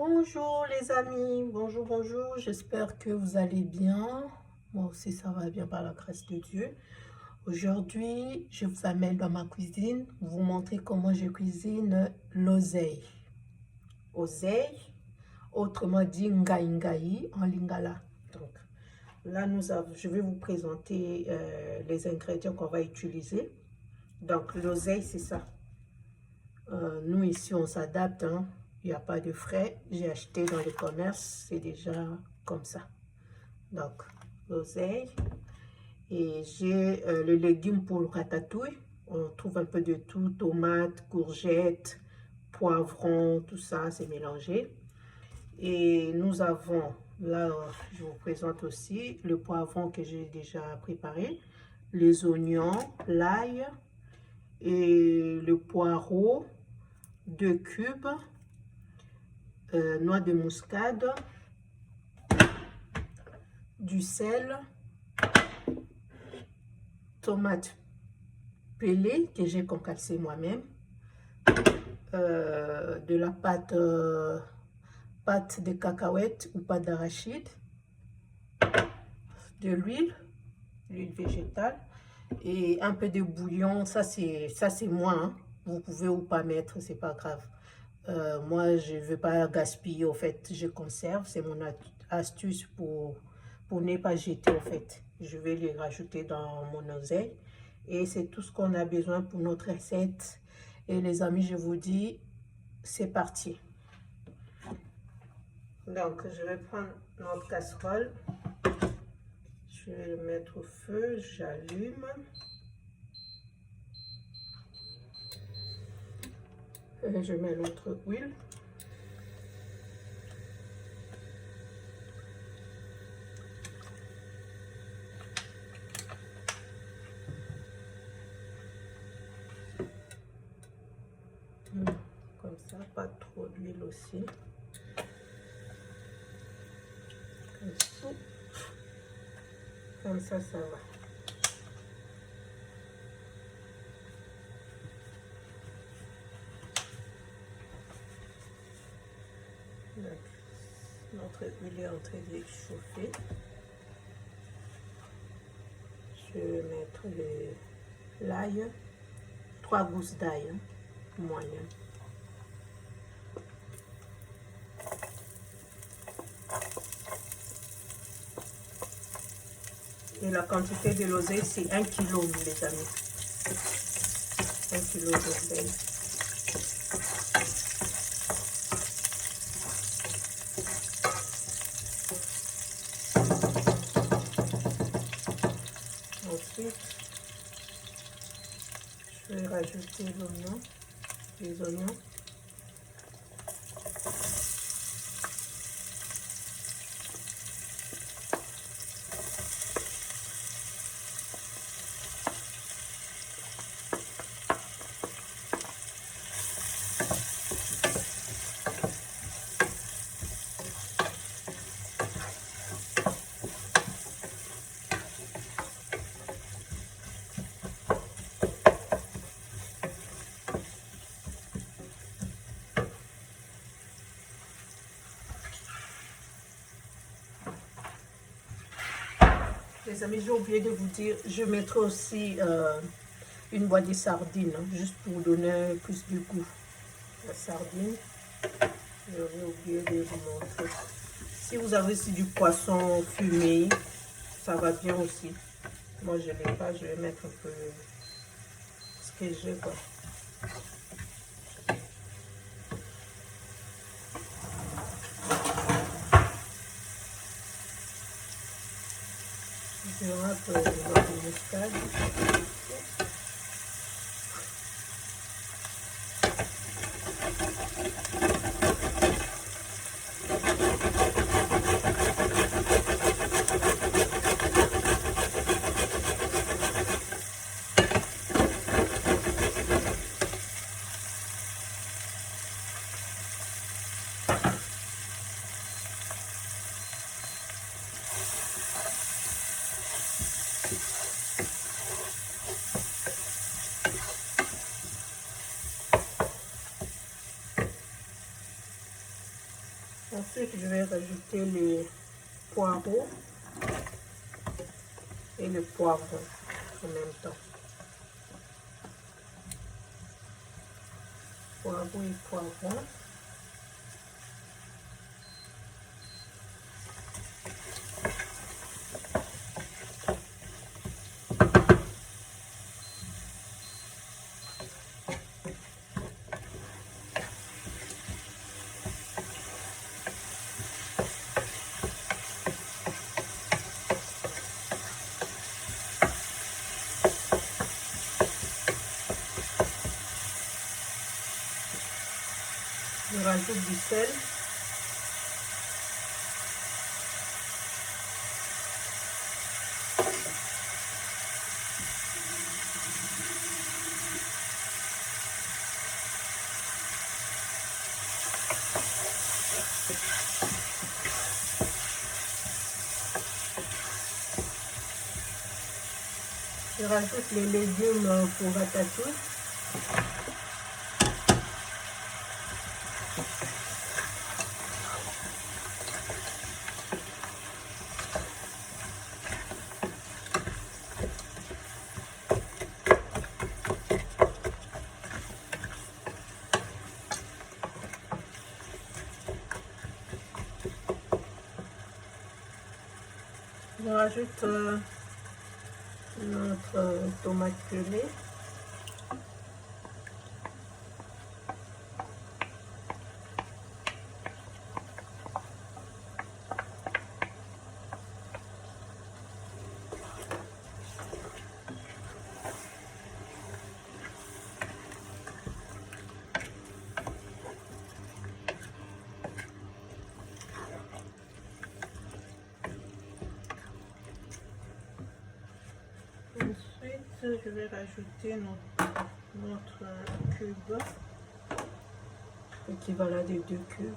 Bonjour les amis, bonjour, j'espère que vous allez bien. Moi aussi ça va bien par la grâce de Dieu. Aujourd'hui, je vous amène dans ma cuisine, vous montrer comment je cuisine l'oseille. Oseille, autrement dit ngai en lingala. Donc là, je vais vous présenter les ingrédients qu'on va utiliser. Donc l'oseille, c'est ça. Nous ici, on s'adapte, hein. Il n'y a pas de frais. J'ai acheté dans le commerce, c'est déjà comme ça. Donc, l'oseille. Et j'ai le légume pour le ratatouille. On trouve un peu de tout, tomates, courgettes, poivrons, tout ça, c'est mélangé. Et nous avons, là, je vous présente aussi le poivron que j'ai déjà préparé, les oignons, l'ail et le poireau, 2 cubes, noix de muscade, du sel, tomate pelée que j'ai concassée moi-même, de la pâte, pâte de cacahuètes ou pâte d'arachide, de l'huile végétale et un peu de bouillon. Ça c'est moi, hein. Vous pouvez ou pas mettre, c'est pas grave. Moi je veux pas gaspiller, au fait je conserve, c'est mon astuce pour ne pas jeter. En fait je vais les rajouter dans mon oseille et c'est tout ce qu'on a besoin pour notre recette. Et les amis, je vous dis, c'est parti. Donc je vais prendre notre casserole, je vais le mettre au feu, j'allume. Je mets notre huile. Comme ça, pas trop d'huile aussi. Comme ça, ça va. Donc, notre huile est en train de chauffer. Je vais mettre l'ail, 3 gousses d'ail, hein, moyen. Et la quantité de l'oseille, c'est 1 kg, les amis. 1 kg d'oseille. Ensuite, je vais rajouter l'oignon, les oignons. Les amis, j'ai oublié de vous dire, je mettrai aussi une boîte de sardines, hein, juste pour donner plus de goût. La sardine, j'avais oublié de vous montrer. Si vous avez aussi du poisson fumé, ça va bien aussi. Moi, je ne l'ai pas, je vais mettre un peu ce que j'ai, quoi. Je râpe le noix de muscade. Ensuite, je vais rajouter les poireaux et le poivron en même temps. Poireaux et poivron. Je rajoute du sel. Je rajoute les légumes pour ratatouille. Je rajoute notre tomate purée. Ensuite, je vais rajouter notre cube, équivalent de 2 cubes.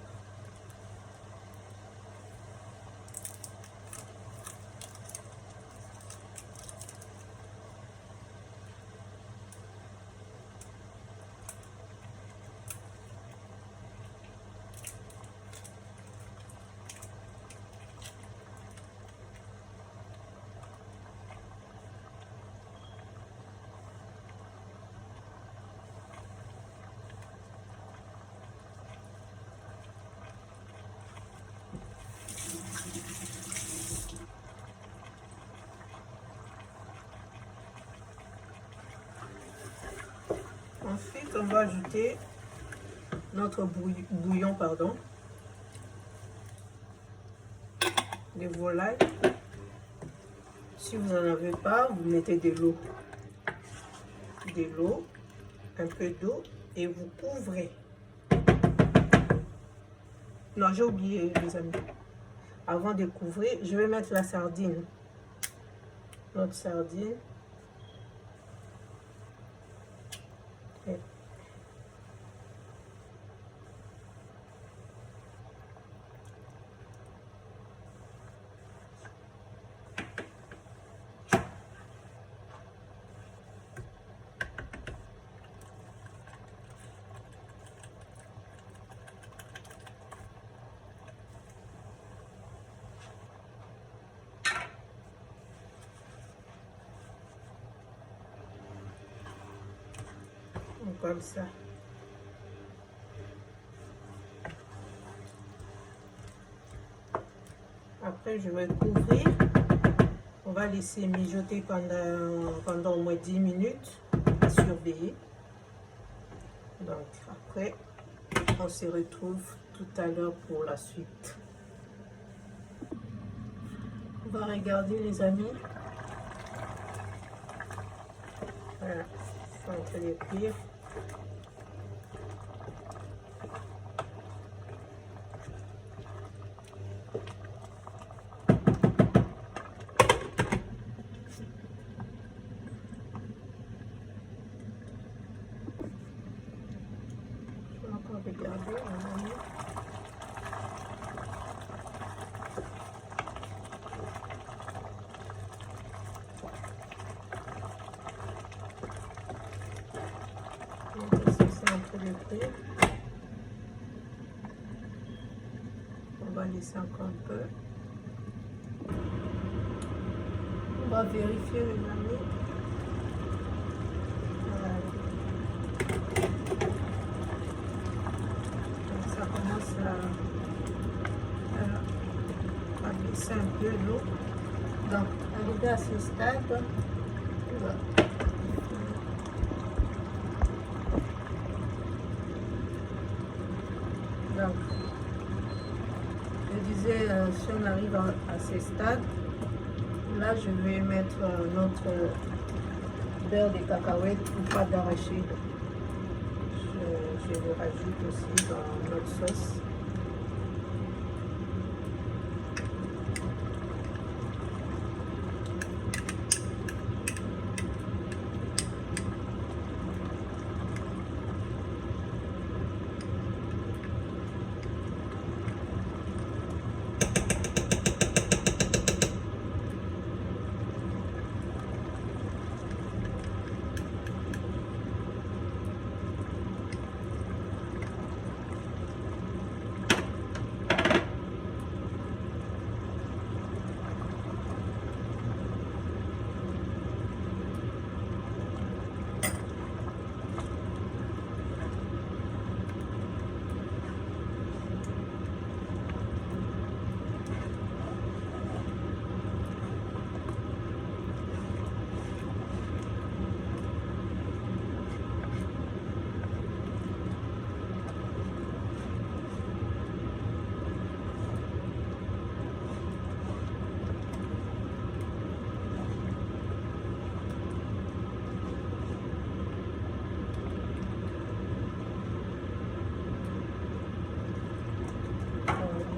Ensuite, on va ajouter notre bouillon, de volaille. Si vous n'en avez pas, vous mettez de l'eau, un peu d'eau et vous couvrez. Non, j'ai oublié, les amis. Avant de couvrir, je vais mettre la sardine. Notre sardine. Et comme ça. Après, je vais couvrir. On va laisser mijoter pendant au moins 10 minutes à surveiller. Donc, après, on se retrouve tout à l'heure pour la suite. On va regarder, les amis. Voilà, c'est en train de cuire. Regarder, c'est un peu de cuire. va laisser encore un peu. On va vérifier les amis. Voilà. Donc ça commence à baisser un peu l'eau. Donc arrivé à ce stade, voilà. Donc, je disais, si on arrive à ces stades, là je vais mettre notre beurre de cacahuètes ou pâte d'arachide. Je le rajoute aussi dans notre sauce.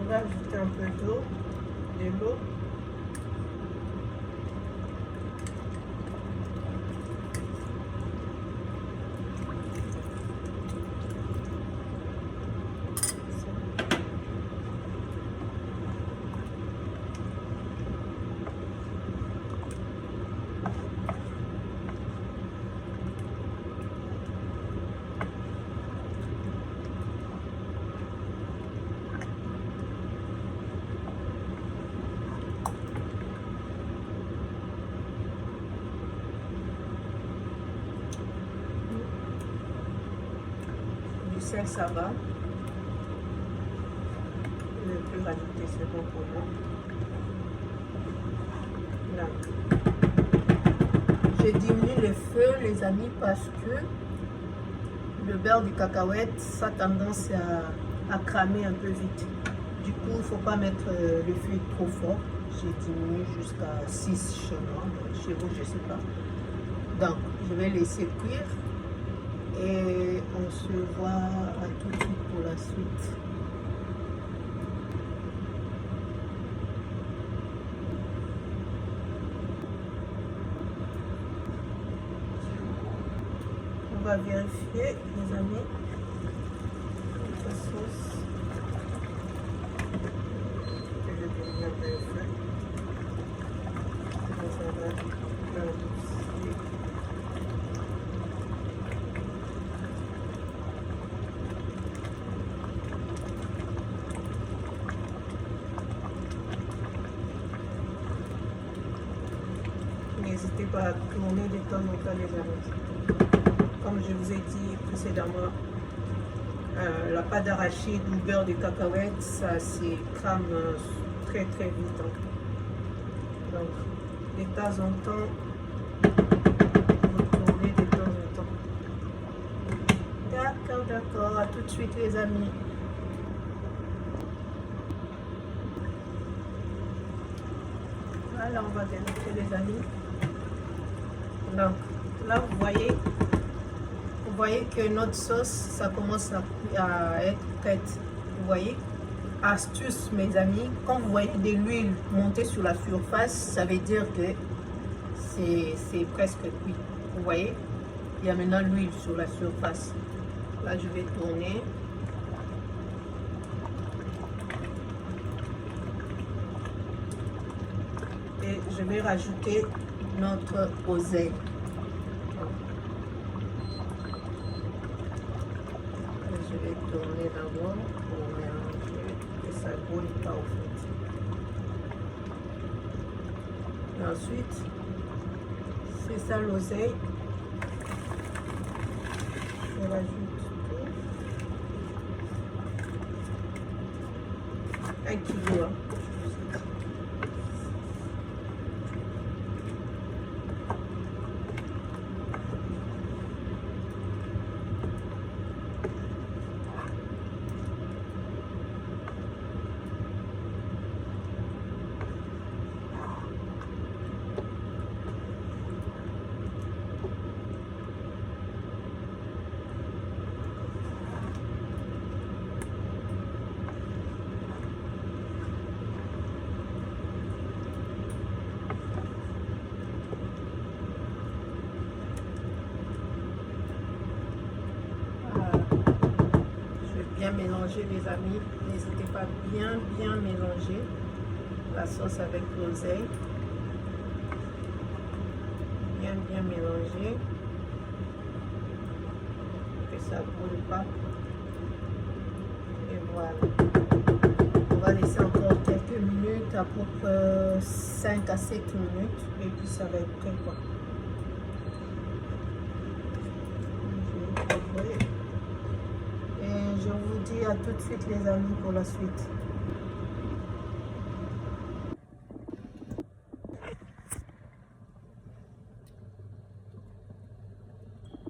On va ajouter un peu d'eau, de l'eau. Ça va. Je ne peux rajouter, c'est bon pour moi. Là. Je diminue le feu, les amis, parce que le beurre de cacahuète, ça a tendance à cramer un peu vite. Du coup, il ne faut pas mettre le feu trop fort. J'ai diminué jusqu'à 6 chez moi. Chez vous, je ne sais pas. Donc, je vais laisser cuire. Et on se voit à tout de suite pour la suite. On va vérifier, les amis, notre sauce. Je vais donner un peu de feu. Ça va adoucir. N'hésitez pas à tourner de temps en temps, les amis. Comme je vous ai dit précédemment, la pâte d'arachide ou beurre de cacahuète, ça se crame très très vite. Donc, de temps en temps, vous tournez de temps en temps. D'accord, d'accord. À tout de suite, les amis. Voilà, on va vérifier, les amis. Donc, là, vous voyez que notre sauce, ça commence à être prête. Vous voyez? Astuce, mes amis, quand vous voyez de l'huile monter sur la surface, ça veut dire que c'est presque cuit. Vous voyez? Il y a maintenant l'huile sur la surface. Là, je vais tourner. Et je vais rajouter notre oseille. Je vais tourner d'abord pour mélanger que ça brûle pas. ça au fait. Et ensuite, c'est ça l'oseille. Je rajoute tout. 1 kilo. Hein. Bien mélanger les amis, n'hésitez pas à bien mélanger la sauce avec l'oseille, bien mélanger, que ça ne brûle pas, et voilà. On va laisser encore quelques minutes, à peu près 5 à 7 minutes, et puis ça va être prêt quoi. Je vous dis à tout de suite les amis pour la suite.